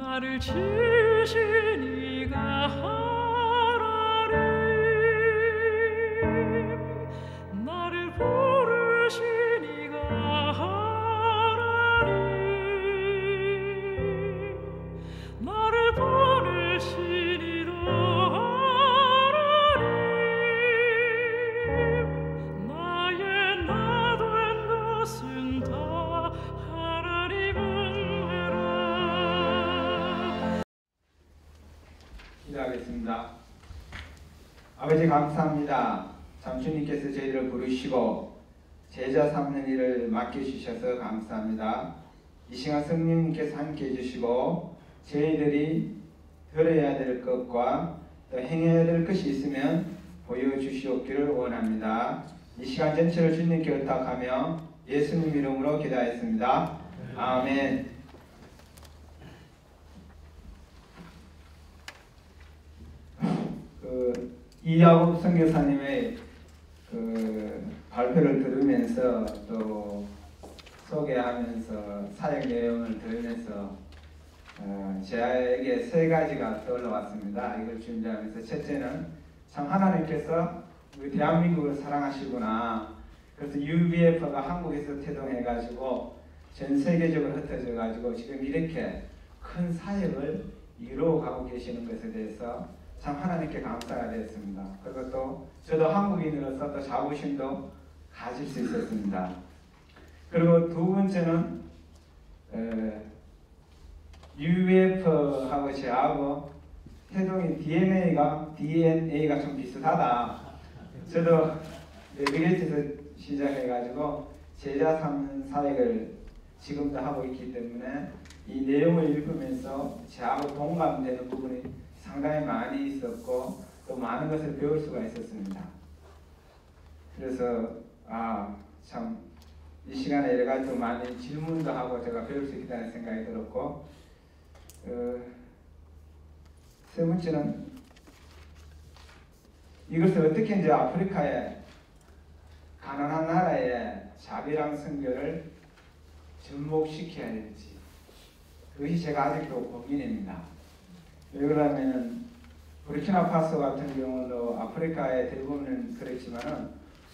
나를 지으신 이가 하나님, 나를 부르신 이가 하나님, 나를 보내신 이도 하나님, 나의 나 된 것은 다 하나님 은혜라. 기도하겠습니다. 아버지 감사합니다. 참 주님께서 저희를 부르시고 제자 삼는 일을 맡겨주셔서 감사합니다. 이 시간 성령님께서 함께 해주시고 저희들이 들어야 될 것과 또 행해야 될 것이 있으면 보여주시옵기를 원합니다. 이 시간 전체를 주님께 의탁하며 예수님 이름으로 기도하였습니다. 아멘. 이야곱 선교사님의 발표를 들으면서 또 소개하면서 사역 내용을 들으면서 저에게 세 가지가 떠올라왔습니다. 이걸 준비하면서 첫째는 참 하나님께서 우리 대한민국을 사랑하시구나. 그래서 UBF가 한국에서 태동해가지고 전 세계적으로 흩어져가지고 지금 이렇게 큰 사역을 이루어가고 계시는 것에 대해서 참 하나님께 감사가 되었습니다. 그리고 또 저도 한국인으로서 또 자부심도 가질 수 있었습니다. 그리고 두 번째는 UF하고 저하고 태동이 DNA가 좀 비슷하다. 저도 레비게이트에서 시작해가지고 제자 삼는 사역을 지금도 하고 있기 때문에 이 내용을 읽으면서 저하고 동감되는 부분이 상당히 많이 있었고 또 많은 것을 배울 수가 있었습니다. 그래서 참 이 시간에 여러 가지 또 많이 질문도 하고 제가 배울 수 있다는 생각이 들었고 세 번째는 이것을 어떻게 이제 아프리카의 가난한 나라에 자비랑 선교를 접목시켜야 될지 그것이 제가 아직도 고민입니다. 왜 그러냐면 부르키나파소 같은 경우도 아프리카의 대부분은 그렇지만은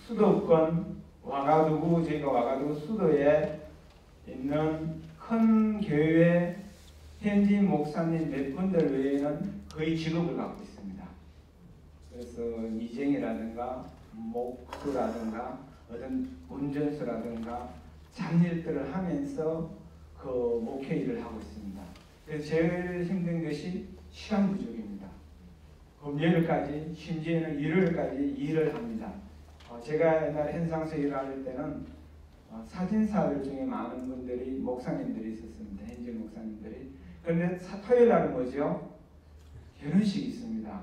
수도권 와가두구 저희가 와가두구 수도에 있는 큰 교회 현지 목사님 몇 분들 외에는 거의 직업을 갖고 있습니다. 그래서 미쟁이라든가 목수라든가 어떤 운전수라든가 잡일들을 하면서 그 목회 일을 하고 있습니다. 그래서 제일 힘든 것이 시간 부족입니다. 금요일까지 심지어는 일요일까지 일을 합니다. 제가 옛날에 현상소 일을 할 때는 사진사들 중에 많은 분들이 목사님들이 있었습니다. 현지 목사님들이. 그런데 토요일 날은 뭐죠? 결혼식이 있습니다.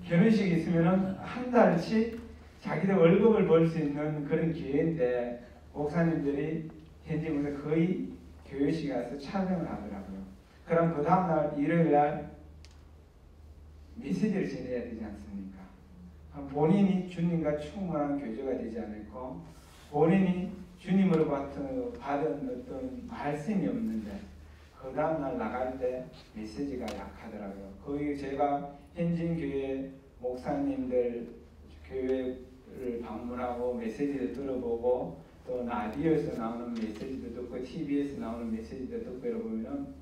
결혼식이 있으면은 한 달치 자기들 월급을 벌 수 있는 그런 기회인데 목사님들이 현지 목사 거의 교회식 가서 촬영을 하더라고요. 그럼 그 다음날 일요일 날 메시지를 전해야 되지 않습니까? 본인이 주님과 충분한 교제가 되지 않고 본인이 주님으로 받은 어떤 말씀이 없는데 그 다음날 나갈 때 메시지가 약하더라고요. 거기 제가 현진교회 목사님들 교회를 방문하고 메시지를 들어보고 또 라디오에서 나오는 메시지도 듣고 TV에서 나오는 메시지도 듣고 이러보면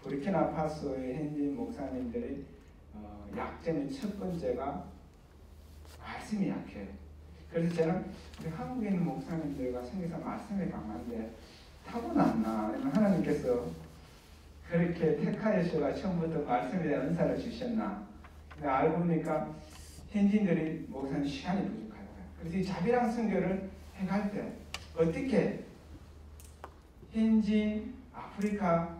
부르키나파소의 현진 목사님들이 약점의 첫 번째가 말씀이 약해요. 그래서 저는 우리 한국에 있는 목사님들과 성경상 말씀이 강한데 타고났나 아니면 하나님께서 그렇게 택하여서가 처음부터 말씀에 대한 은사를 주셨나. 근데 알고 보니까 현지인들이 목사님 시간이 부족하더라고요. 그래서 이 자비랑 선교를 해갈 때 어떻게 현지 아프리카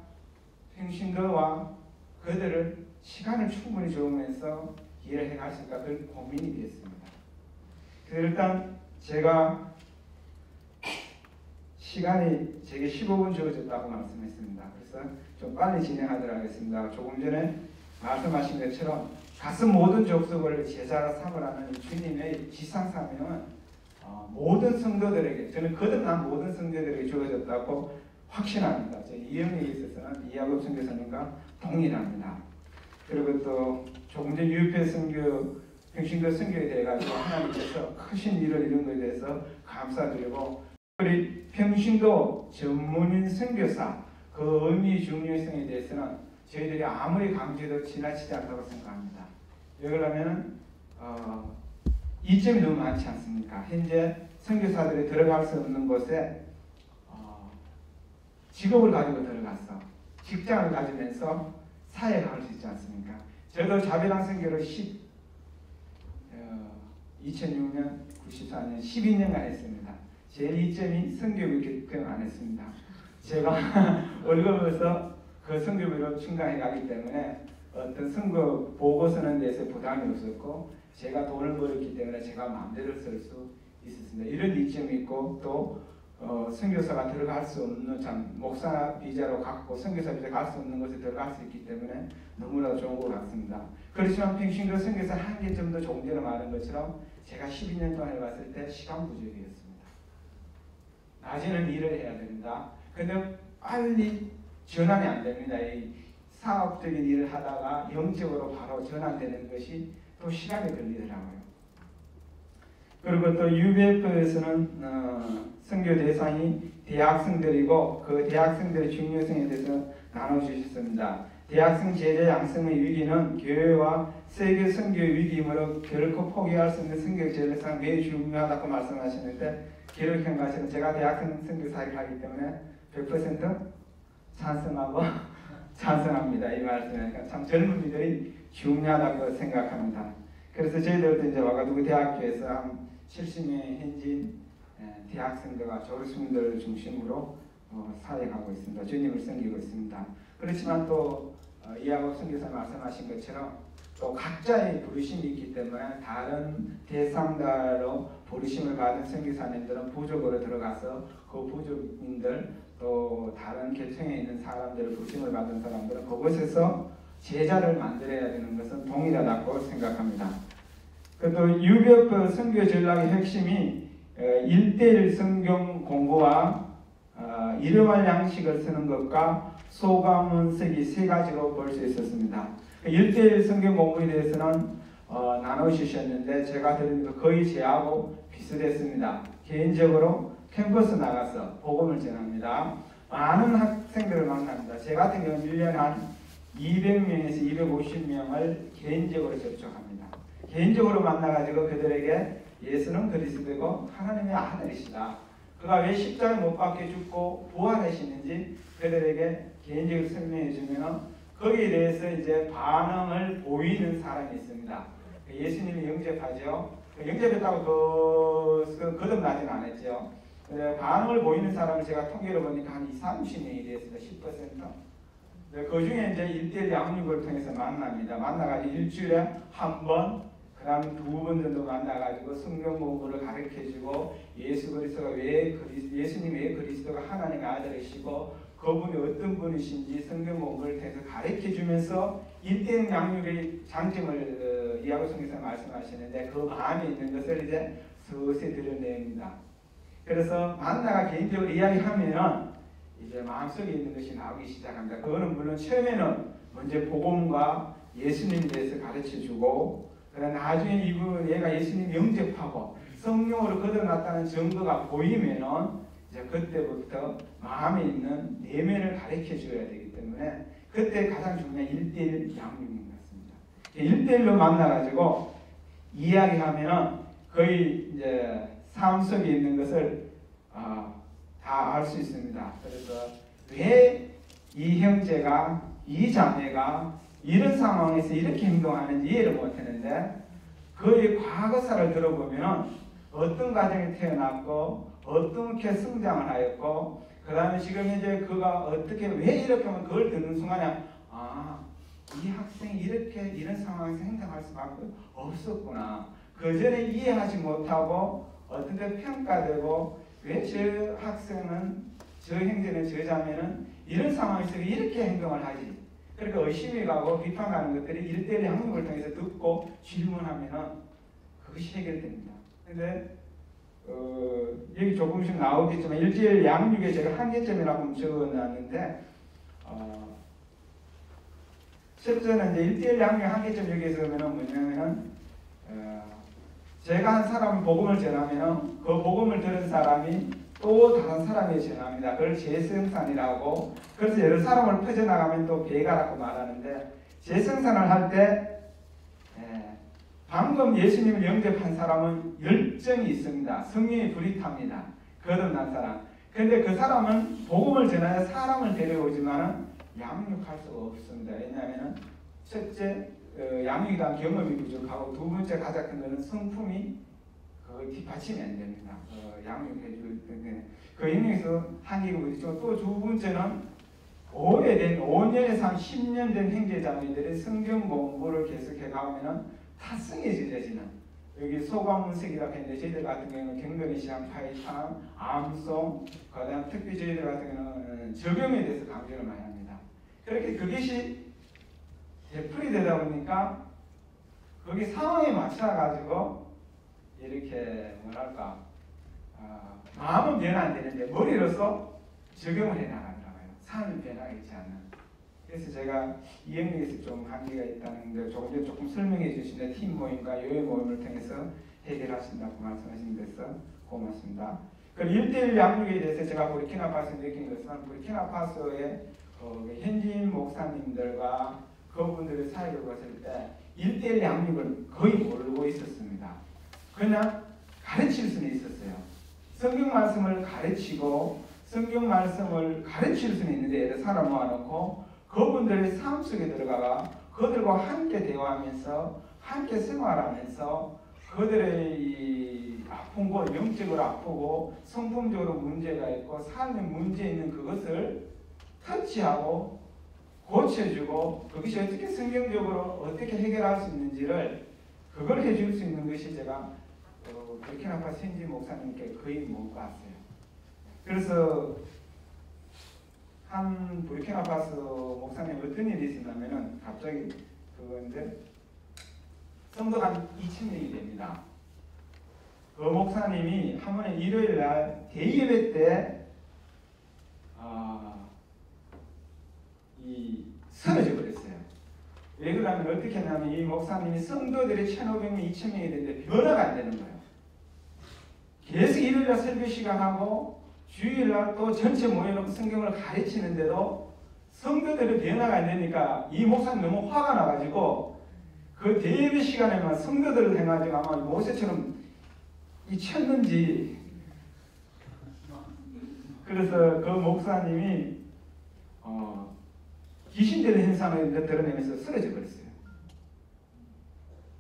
평신도와 그들을 시간을 충분히 주면서 일을 해갈 수 있을까 그런 고민이 되었습니다. 그래서 일단 제가 시간이 제게 15분 주어졌다고 말씀했습니다. 그래서 좀 빨리 진행하도록 하겠습니다. 조금 전에 말씀하신 것처럼 가슴 모든 족속을 제자로 삼으라는 주님의 지상사명은 모든 성도들에게, 저는 거듭난 모든 성도들에게 주어졌다고 확신합니다. 제 이영에 있어서는 이야곱 선교사님과 동일합니다. 그리고 또 조금 전 유페 선교, 평신도 선교에 대해 가지고 하나님께서 크신 일을 이룬 것에 대해서 감사드리고, 우리 평신도 전문인 선교사 그 의미 중요성에 대해서는 저희들이 아무리 강조해도 지나치지 않다고 생각합니다. 왜 그러냐면 이점이 너무 많지 않습니까? 현재 선교사들이 들어갈 수 없는 곳에 직업을 가지고 들어가서 직장을 가지면서 사회가 할 수 있지 않습니까? 저도 자비랑 선교를 2006년, 94년 12년간 했습니다. 제일 이점이 선교비 경험 안 했습니다. 제가 월급에서 그 선교비로 충당해 가기 때문에 어떤 선거 보고 쓰는 데서 부담이 없었고, 제가 돈을 벌었기 때문에 제가 마음대로 쓸 수 있었습니다. 이런 이점이 있고, 또 선교사가 들어갈 수 없는, 목사 비자로 갖고 선교사 비자 갈 수 없는 곳에 들어갈 수 있기 때문에 너무나 좋은 것 같습니다. 그렇지만 평신도 선교사 한계점도 조금 전에 말한 것처럼 제가 12년 동안 해봤을 때 시간 부족이었습니다. 낮에는 일을 해야 됩니다. 근데 빨리 전환이 안 됩니다. 이 사업적인 일을 하다가 영적으로 바로 전환되는 것이 또 시간이 걸리더라고요. 그리고 또 UBF에서는 선교 대상이 대학생들이고, 그 대학생들의 중요성에 대해서 나눠주셨습니다. 대학생 제자 양성의 위기는 교회와 세계 선교의 위기이므로 결코 포기할 수 없는 선교 전례상 매우 중요하다고 말씀하시는데, 기록한 것처럼 제가 대학생 선교사를 하기 때문에 100% 찬성하고 찬성합니다. 이 말씀이니까 참 젊은이들이 중요하다고 생각합니다. 그래서 저희들도 이제 와가지고 대학교에서 한 70명의 현지인 대학생들과 졸업생들을 중심으로 사역하고 있습니다. 주님을 섬기고 있습니다. 그렇지만 또 이야곱 선교사 말씀하신 것처럼 또 각자의 부르심이 있기 때문에 다른 대상자로 부르심을 받은 선교사님들은 부족으로 들어가서 그 부족인들, 또 다른 계층에 있는 사람들을 부르심을 받은 사람들은 그곳에서 제자를 만들어야 되는 것은 동일하다고 생각합니다. 또 유격 선교 전략의 핵심이 1:1 성경 공부와 일용할 양식을 쓰는 것과 소감문 쓰기 세 가지로 볼 수 있었습니다. 1:1 성경 공부에 대해서는 나눠주셨는데, 제가 들은 거 거의 제하고 비슷했습니다. 개인적으로 캠퍼스 나가서 복음을 전합니다. 많은 학생들을 만납니다. 제 같은 경우는 1년에 한 200명에서 250명을 개인적으로 접촉합니다. 개인적으로 만나가지고 그들에게 예수는 그리스도고 하나님의 아들이시다, 그가 왜 십자가에 못 박혀 죽고 부활하시는지 그들에게 개인적으로 설명해 주면 거기에 대해서 이제 반응을 보이는 사람이 있습니다. 예수님이 영접하죠. 영접했다고 거듭나진 않았죠. 반응을 보이는 사람을 제가 통계를 보니까 한 20-30명이 되었습니다. 10%. 그 중에 이제 1:1 양육을 통해서 만납니다. 만나가지고 일주일에 한 번, 그 다음 2번 정도 만나가지고 성경 공부를 가르쳐주고, 예수 그리스도가 예수님이 왜 그리스도가 하나님의 아들이시고 그분이 어떤 분이신지 성경 공부를 통해서 가르쳐주면서 1:1 양육의 장점을 이야곱 선교사가 말씀하시는데, 그 마음에 있는 것을 이제 서서히 드러냅니다. 그래서 만나가 개인적으로 이야기하면은 이제 마음속에 있는 것이 나오기 시작합니다. 그거는 물론 처음에는 먼저 복음과 예수님에 대해서 가르쳐주고, 그다음 나중에 얘가 예수님 영접하고 성령으로 거듭났다는 증거가 보이면은 이제 그때부터 마음에 있는 내면을 가르쳐줘야 되기 때문에 그때 가장 중요한 1:1 양육인 것 같습니다. 1:1로 만나가지고 이야기하면은 거의 이제 삶 속에 있는 것을 다 알 수 있습니다. 그래서 왜 이 형제가, 이 자매가 이런 상황에서 이렇게 행동하는지 이해를 못했는데, 그의 과거사를 들어보면 어떤 가정에 태어났고 어떻게 성장을 하였고, 그 다음에 지금 이제 그가 어떻게 왜 이렇게 하면 그걸 듣는 순간에 이 학생이 이런 상황에서 행동할 수밖에 없었구나. 그 전에 이해하지 못하고 어떤 때 평가되고 왜 저 학생은 저 형제는 저 자매는 이런 상황에서 이렇게 행동을 하지. 그러니까 의심이 가고 비판하는 것들이 1대1 양육을 통해서 듣고 질문하면은 그것이 해결됩니다. 근데 여기 조금씩 나오겠지만 1대1 양육에 제가 한계점이라고 적어놨는데 첫째는 이제 1대1 양육의 한계점 여기에서 보면은 뭐냐면은 제가 한 사람 복음을 전하면은 그 복음을 들은 사람이 또 다른 사람에게 전합니다. 그걸 재생산이라고. 그래서 여러 사람을 퍼져나가면 또 배가라고 말하는데 재생산을 할 때 방금 예수님을 영접한 사람은 열정이 있습니다. 성령이 불이 탑니다. 거듭난 사람. 그런데 그 사람은 복음을 전하여 사람을 데려오지만 양육할 수가 없습니다. 왜냐하면 첫째 양육에 대한 경험이 부족하고 두 번째 가장 큰 것은 성품이 뒷받침이 안 됩니다. 양육해줄 때 그 영역에서 한계가 부딪히고 또 두 번째는 오래된 5년에서 한 10년 된 형제자매들이 성경 공부를 계속해 가면은 타성이 젖어지는 여기 소관문색이라고 했는데 저희들 같은 경우는 경건의 시장, 파이탄, 암송, 그다음 특히 저희들 같은 경우는 적용에 대해서 강조를 많이 합니다. 그렇게 그것이 되풀이 되다 보니까 거기 상황에 맞춰 가지고 이렇게 뭐랄까 마음은 변화 안 되는데 머리로서 적용을 해 나가더라고요. 삶이 변화하지 않는. 그래서 제가 이 영역에서 좀 한계가 있다는 데 조금 전에 조금 설명해 주시는데 팀 모임과 요회 모임을 통해서 해결하신다고 말씀하신 데서 고맙습니다. 그리고 1대1 양육에 대해서 제가 부르키나파소에 느낀 것은 부르키나파소의 현지인 목사님들과 그분들의 사역을 봤을 때 1대1 양육을 거의 모르고 있었습니다. 그냥 가르칠 수는 있었어요. 성경 말씀을 가르치고 성경 말씀을 가르칠 수는 있는데 예를 사람 모아놓고 그분들의 삶 속에 들어가가 그들과 함께 대화하면서 함께 생활하면서 그들의 이 아픈 거 영적으로 아프고 성품적으로 문제가 있고 삶에 문제 있는 그것을 터치하고 고쳐주고 그것이 어떻게 성경적으로 어떻게 해결할 수 있는지를 그걸 해줄 수 있는 것이 제가 부르키나파소 현지 목사님께 거의 못 봤어요. 그래서 한 부르키나파소 목사님 어떤 일이 있었냐면은 갑자기 그건데 성도가 한 2,000명이 됩니다. 그 목사님이 한 번에 일요일 날 대예배 때 쓰러져 버렸어요. 왜 그러냐면 어떻게 했냐면 이 목사님이 성도들이 1,500명, 2,000명이 되는데 변화가 안 되는 거예요. 계속 일요일 날 설교 시간하고 주일 날 또 전체 모여놓고 성경을 가르치는데도 성도들의 변화가 안 되니까 이 목사님 너무 화가 나가지고 그 대예배 시간에만 성도들을 해가지고 아마 모세처럼 쳤는지 그래서 그 목사님이 귀신 들린 현상을 드러내면서 쓰러져 버렸어요.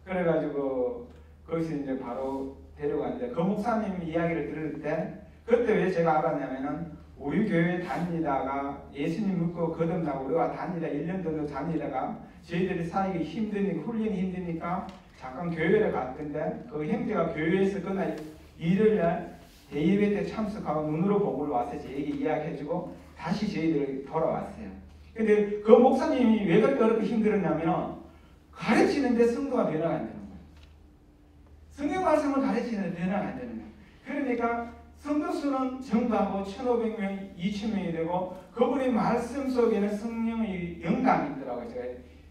그래가지고 거기서 이제 바로 데려갔는데 그 목사님 이야기를 들을 때 그때 왜 제가 알았냐면은 우리 교회 다니다가 예수님 믿고 거듭나고 우리가 다니다 1년 정도 다니다가 저희들이 사역이 힘드니까 훈련이 힘드니까 잠깐 교회를 갔던데 그 형제가 교회에서 그날 일요일날 대예배 때 참석하고 눈으로 복을 와서 저에게 이야기해주고 다시 저희들이 돌아왔어요. 근데 그 목사님이 왜 그렇게 힘들었냐면 가르치는데 성도가 변화가 안 되는 거예요. 성경 말씀을 가르치는데 변화가 안 되는 거예요. 그러니까 성도 수는 증가하고 1,500명, 2,000명이 되고 그분의 말씀 속에는 성령의 영감이 있더라고요.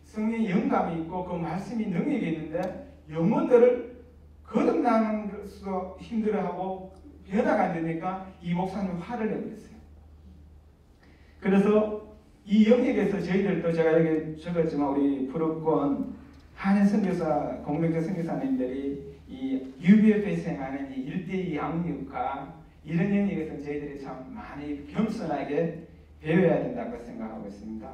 성령의 영감이 있고 그 말씀이 능력이 있는데 영혼들을 거듭나는 것도 힘들어하고 변화가 안 되니까 이 목사님 화를 내버렸어요. 그래서 이 영역에서 저희들도 제가 여기 적었지만 우리 부럽권 한인 선교사 공동체 선교사님들이 이 UBF에서 행하는 이 1대2 양육과 이런 영역에서 저희들이 참 많이 겸손하게 배워야 된다고 생각하고 있습니다.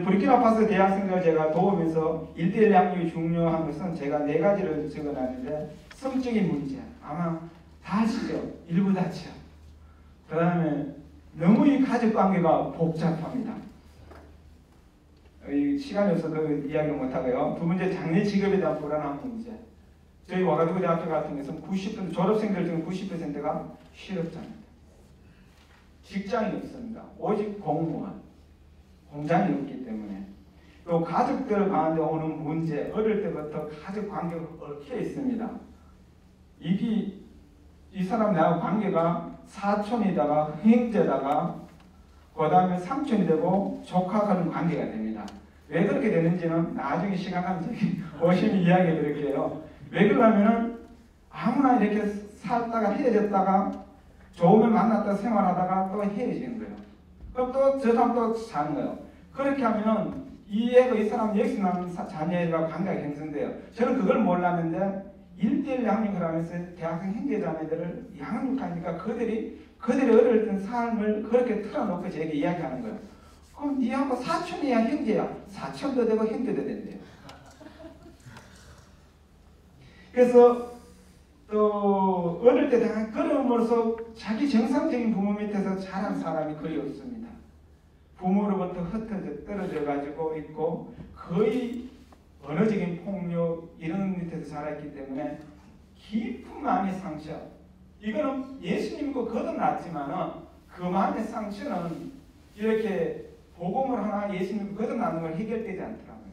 부르키나파소 대학생들 제가 도우면서 1대1 양육이 중요한 것은 제가 4가지를 적어놨는데 성적인 문제 아마 다 아시죠? 일부 다죠. 그 다음에 너무 이 가족관계가 복잡합니다. 시간이 없어서 이야기를 못하고요. 두 번째 장래 직업에 대한 불안한 문제. 저희 와가지고 대학교 같은 데서는 90% 졸업생들 중 90%가 실업자입니다. 직장이 없습니다. 오직 공무원, 공장이 없기 때문에. 또 가족들 가운데 오는 문제, 어릴 때부터 가족 관계가 얽혀 있습니다. 이 사람 나하고 관계가 사촌이다가 형제다가 그 다음에 삼촌이 되고 조카하는 관계가 됩니다. 왜 그렇게 되는지는 나중에 시간 나면 오시면 이야기해 드릴게요. 왜 그러냐면은 아무나 이렇게 살다가 헤어졌다가 좋으면 만났다 생활하다가 또 헤어지는 거예요. 그럼 또 저 사람 또 사는 거예요. 그렇게 하면은 이 사람 여기서 나는 자녀가 관계가 형성돼요. 저는 그걸 몰랐는데 1:1 양육을 하면서 대학생 형제자매들을 양육하니까 그들이 어릴 때 삶을 그렇게 틀어놓고 제게 이야기하는 거예요. 그럼 니하고 사촌이야 형제야. 사촌도 되고 형제도 된대요. 그래서 또 어릴 때 그럼으로써 자기 정상적인 부모 밑에서 자란 사람이 거의 없습니다. 부모로부터 흩어져 떨어져 가지고 있고 거의 언어적인 폭력 이런 밑에서 자랐기 때문에 깊은 마음의 상처. 이거는 예수님이고 거듭났지만은 그 마음의 상처는 이렇게 복음을 하나 예수님 거듭나는 걸 해결되지 않더라고요.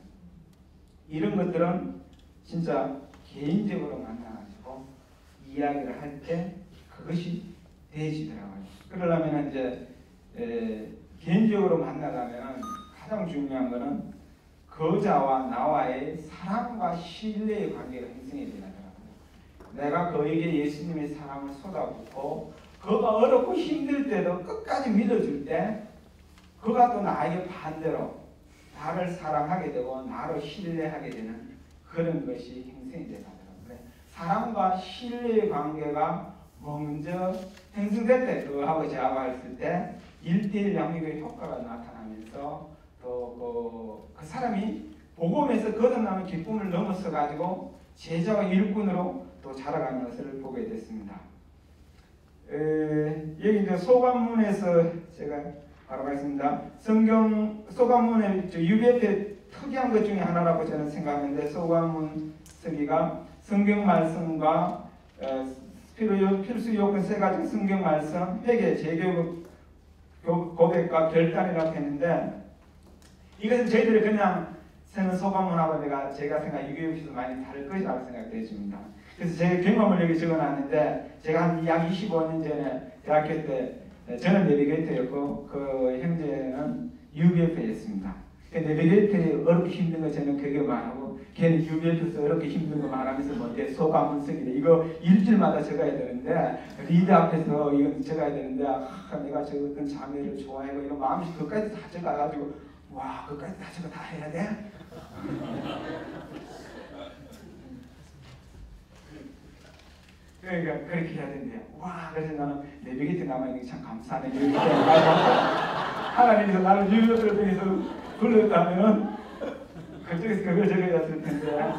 이런 것들은 진짜 개인적으로 만나가지고 이야기를 할 때 그것이 되시더라고요. 그러려면 이제 개인적으로 만나가면 가장 중요한 것은 그자와 나와의 사랑과 신뢰의 관계가 형성이 되더라고요. 내가 그에게 예수님의 사랑을 쏟아붓고 그가 어렵고 힘들 때도 끝까지 믿어줄 때 그가 또 나에게 반대로 나를 사랑하게 되고 나를 신뢰하게 되는 그런 것이 형성이 되더라고요. 사랑과 신뢰의 관계가 먼저 형성될 때 그하고 저하고 했을 때 1:1 양육의 효과가 나타나면서 또 그 사람이 복음에서 거듭나는 기쁨을 넘어서 가지고 제자와 일꾼으로 또 자라가는 것을 보게 됐습니다. 여기 이제 소관문에서 제가 바로 가겠습니다. 성경 소관문의 UBF의 특이한 것 중에 하나라고 저는 생각하는데 소관문 쓰기가 성경 말씀과 필수 요건 세 가지 성경 말씀, 회개, 재교 고백과 결단이라고 했는데 이것은 저희들이 그냥 쓰는 소감문하고 제가 생각 유교육에서 많이 다를 것이라고 생각되어집니다. 그래서 제 경험을 여기 적어놨는데 제가 한 약 25년 전에 대학교 때 저는 내비게이터였고 그 형제는 UBF였습니다. 내비게이터에 어렵게 힘든 거 저는 그게 말하고 걔는 UBF에서 어렵게 힘든 거 말하면서 뭔데 소감문 쓰기를 이거 일주일마다 적어야 되는데 리더 앞에서 이거 적어야 되는데 내가 저 어떤 자매를 좋아하고 이런 마음이 그까지 다 적어가지고 와 그까지 다 적어 다 해야 돼? 그러니까 그렇게 해야 된대요. 와 그래서 나는 내비게이터 남아있는 게 참 감사하네. 하나님께서 나를 유교를 통해서 불렀다면 그쪽에서 그걸 적어야 했을 텐데.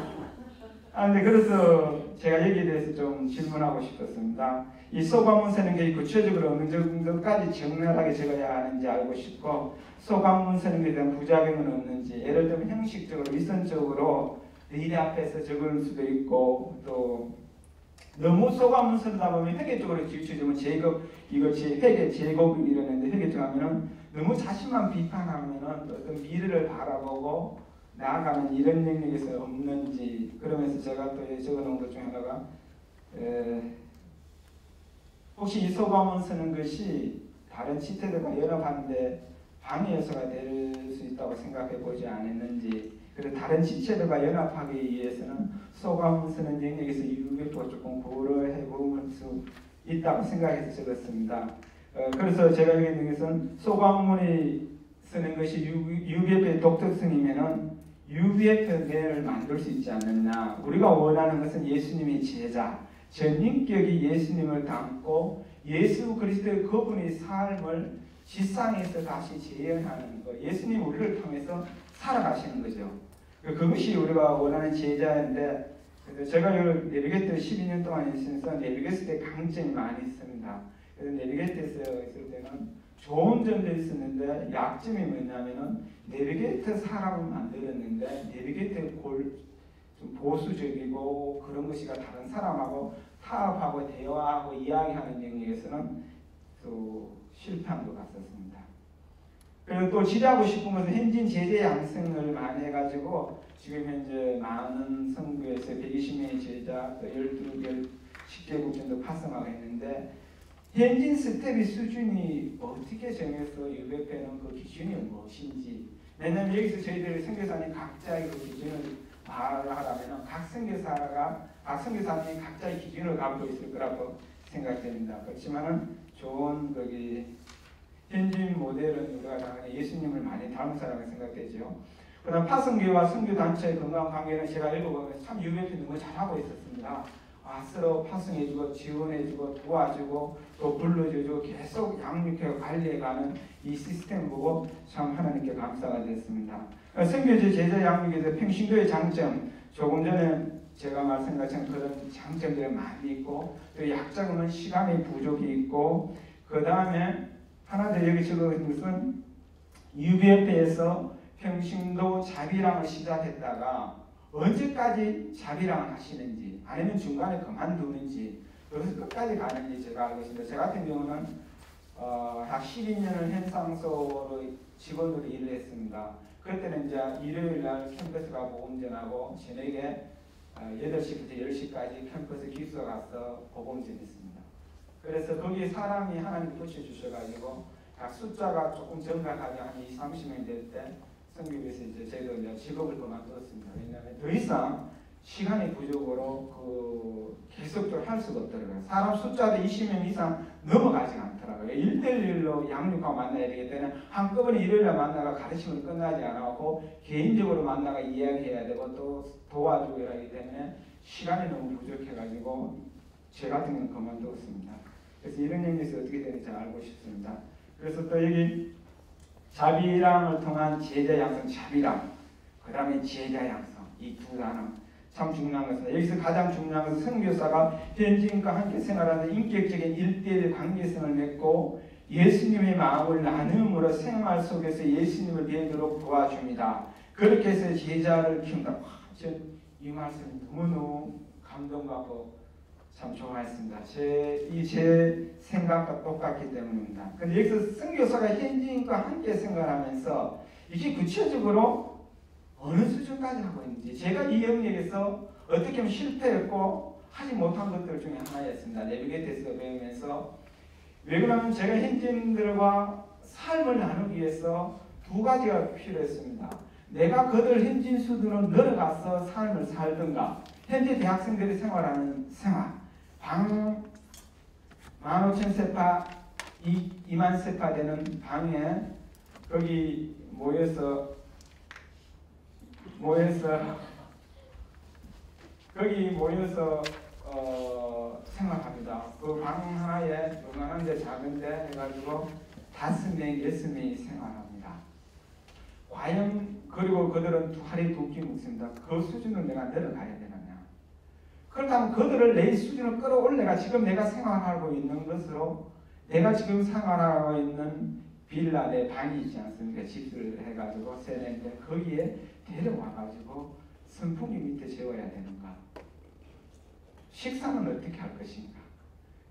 근데 그래서 제가 여기에 대해서 좀 질문하고 싶었습니다. 이 소관문 쓰는 게 구체적으로 어느 정도까지 적나라하게 적어야 하는지 알고 싶고 소관문 쓰는 것에 대한 부작용은 없는지 예를 들면 형식적으로 위선적으로 리더 앞에서 적을 수도 있고 또 너무 소관문 쓰다 보면 회계 쪽으로 치우치면 제곱 이것이 회계 제곱 이러는데 회계 쪽 하면은 너무 자신만 비판하면은 어떤 미래를 바라보고 나아가는 이런 능력에서 없는지 그러면서 제가 또 적어놓은 것 중에 하나가 혹시 이 소관문 쓰는 것이 다른 지체들과 연합하는데 방해 요소가 될 수 있다고 생각해 보지 않았는지 그리고 다른 지체들과 연합하기 위해서는 소관문 쓰는 영역에서 유교도 조금 고려해 볼 수 있다고 생각해서 적었습니다. 그래서 제가 여기 있는 것은 소관문이 쓰는 것이 UBF의 독특성이면은 UBF 내를 만들 수 있지 않느냐. 우리가 원하는 것은 예수님의 제자, 전인격이 예수님을 담고 예수 그리스도의 그분의 삶을 지상에서 다시 재현하는 것. 예수님 우리를 통해서 살아가시는 거죠. 그것이 우리가 원하는 제자인데 제가 내비게이터 12년 동안 있으면서 내비게이터에 강점이 많이 있습니다. 그래서 내비게이터에서 있을 때는 좋은 점도 있었는데 약점이 뭐냐면은 내비게이터 사람을 만들었는데 내비게이터 좀 보수적이고 그런 것이가 다른 사람하고 타협하고 대화하고 이야기하는 영역에서는 또 실패한 것 같았습니다. 그리고 또 지도하고 싶은 것은 현진 제자 양성을 많이 해가지고 지금 현재 많은 성교에서 120명의 제자, 또 12개, 10개국 정도 파송하고 있는데 현진 스텝의 수준이 어떻게 정해서 UBF에는 그 기준이 무엇인지, 왜냐하면 여기서 저희들 선교사님 각자의 그 기준을 말을 하려면 각 선교사님이 각자의 기준을 갖고 있을 거라고 생각됩니다. 그렇지만은 좋은 거기 현진 모델은 우리가 당연히 예수님을 많이 닮은 사람을 생각되죠. 그다음 파송교와 선교단체의 건강 관계는 제가 읽어보면서 참 UBF 너무 잘하고 있었습니다. 서로 파송해주고 지원해주고 도와주고 또 불러주고 계속 양육해 관리해가는 이 시스템 보고 참 하나님께 감사가 됐습니다. 선교제 제자 양육에서 평신도의 장점, 조금 전에 제가 말씀한 것처럼 그런 장점들이 많이 있고 또 약점은 시간의 부족이 있고 그 다음에 하나 더 여기 적어진 것은 UBF에서 평신도 자비랑을 시작했다가 언제까지 자비랑을 하시는지 아니면 중간에 그만두는지 그래서 끝까지 가는지 제가 알고 있습니다. 제 같은 경우는 약 12년을 현상소로 직원으로 일을 했습니다. 그때는 이제 일요일날 캠퍼스 가고 운전하고 저녁에 8시부터 10시까지 캠퍼스 기숙사 가서 보건전했습니다. 그래서 거기에 사람이 하나님 붙여주셔가지고 약 숫자가 조금 증가하게 한 20-30명 될 때 성교에서 이제 저희도 이제 직업을 그만두었습니다. 왜냐하면 더 이상 시간의 부족으로 계속적으로 할 수가 없더라고요. 사람 숫자도 20명 이상 넘어가지 않더라고요. 1대1로 양육하고 만나야 되기 때문에 한꺼번에 일요일에 만나가 가르침을 끝나지 않았고 개인적으로 만나가 이야기해야 되고 또 도와주고 하기 때문에 시간이 너무 부족해가지고 제 같은 경우는 그만두었습니다. 그래서 이런 영역에서 어떻게 되는지 잘 알고 싶습니다. 그래서 또 여기 자비랑을 통한 제자 양성, 자비랑, 그 다음에 제자 양성, 이 두 단어 참 중요한 것입니다. 여기서 가장 중요한 것은 선교사가 현지인과 함께 생활하는 인격적인 1대1 관계성을 맺고 예수님의 마음을 나눔으로 생활 속에서 예수님을 뵈도록 도와줍니다. 그렇게 해서 제자를 키운다. 이 말씀 너무너무 감동받고 참 좋아했습니다. 제 생각과 똑같기 때문입니다. 근데 여기서 선교사가 현지인과 함께 생활하면서 이게 구체적으로 어느 수준까지 하고 있는지, 제가 이 영역에서 어떻게 하면 실패했고 하지 못한 것들 중에 하나였습니다. 내비게이터에서 배우면서 왜 그러냐면 제가 현지인들과 삶을 나누기 위해서 두 가지가 필요했습니다. 내가 그들 현지인 수준으로 내려가서 삶을 살든가, 현지 대학생들이 생활하는 생활, 방 15,000세파, 20,000세파 되는 방에 거기 모여서 생활합니다. 그 방 하나에 요만한데 작은데 해가지고 5명, 6명이 생활합니다. 과연 그리고 그들은 하루에 2끼 먹습니다. 그 수준으로 내가 내려가야 되느냐? 그렇다면 그들을 내 수준으로 끌어올려가 지금 내가 생활하고 있는 것으로 내가 지금 생활하고 있는 빌라 내 방이 있지 않습니까? 집을 해가지고 세냈는데 거기에 데려와가지고 선풍기 밑에 재워야 되는가? 식사는 어떻게 할 것인가?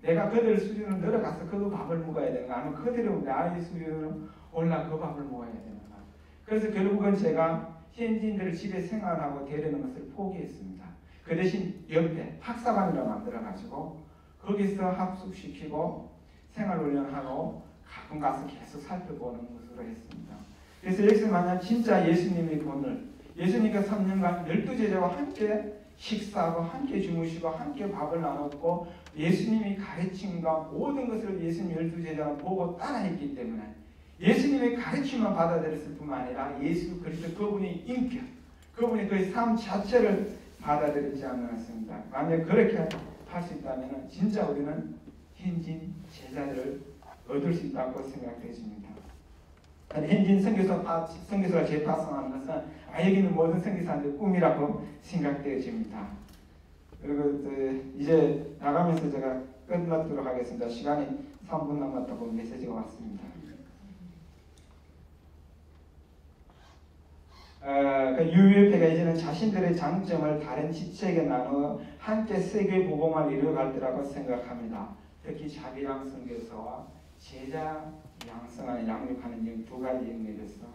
내가 그들 수준으로 내려가서 그 밥을 먹어야 되는가? 아니면 그대로 나의 수준으로 올라 그 밥을 먹어야 되는가? 그래서 결국은 제가 현지인들을 집에 생활하고 데리는 것을 포기했습니다. 그 대신 옆에 학사반이라고 만들어가지고 거기서 합숙시키고 생활훈련하고 가끔 가서 계속 살펴보는 것으로 했습니다. 그래서 여기서 만약 진짜 예수님의 본을, 예수님께서 3년간 12제자와 함께 식사하고 함께 주무시고 함께 밥을 나눴고 예수님이 가르침과 모든 것을 예수님 12제자가 보고 따라했기 때문에 예수님의 가르침만 받아들였을 뿐만 아니라 예수 그리스도 그분의 인격, 그분의 그 삶 자체를 받아들이지 않았습니다. 만약 그렇게 할 수 있다면 진짜 우리는 현진 제자들을 얻을 수 있다고 생각되십니다. 현진 선교사가 재파송하는 것은 여기는 모든 선교사들의 꿈이라고 생각되어집니다. 그리고 이제 나가면서 제가 끝나도록 하겠습니다. 시간이 3분 남았다고 메시지가 왔습니다. 그 UUF가 이제는 자신들의 장점을 다른 지체에게 나누어 함께 세계 보고만 이루어갈 때라고 생각합니다. 특히 자비랑 선교사와 제자 양성하는 양육하는 이 두 가지 영역에서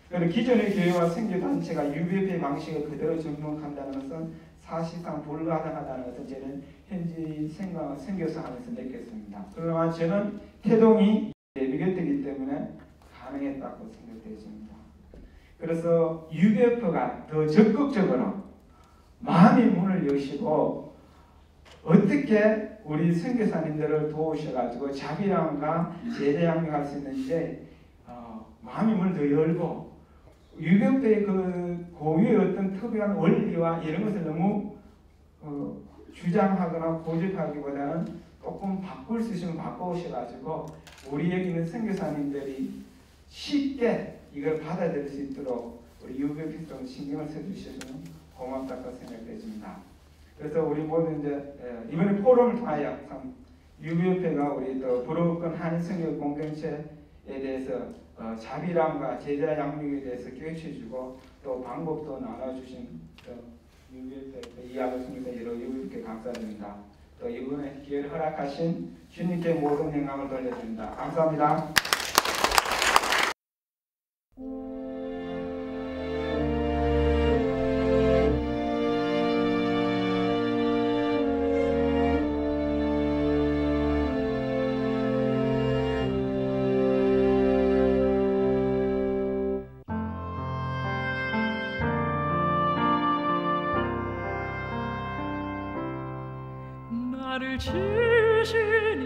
그리고 기존의 교회와 선교 단체가 UUF 방식을 그대로 적용한다는 것은 사실상 불가능하다는 것은 저는 현지 선교사 하면서 느꼈습니다. 그러나 저는 태동이 예비교태이기 때문에 가능했다고 생각되어집니다. 그래서 UUF가 더 적극적으로 마음의 문을 여시고 어떻게 우리 선교사님들을 도우셔가지고 자비랑과 제자 양육할 수 있는지 마음의 문을 더 열고 UUF의 그 고유의 어떤 특유한 원리와 이런 것을 너무 주장하거나 고집하기보다는 조금 바꿀 수 있으면 바꿔오셔가지고 우리 여기 있는 선교사님들이 쉽게 이걸 받아들일 수 있도록 우리 UUF 좀 신경을 써주시면 고맙다고 생각되십니다. 그래서 우리 모두 이제 이번에 포럼을 통하여 참 UUF가 우리 또 불어권 한인 선교 공동체에 대해서 자비람과 제자 양육에 대해서 교육해주고 또 방법도 나눠주신 UUF 이하로 선교사 여러 UUF께 감사드립니다. 또 이번에 기회를 허락하신 주님께 모든 영광을 돌려드립니다. 감사합니다. 나를 지으신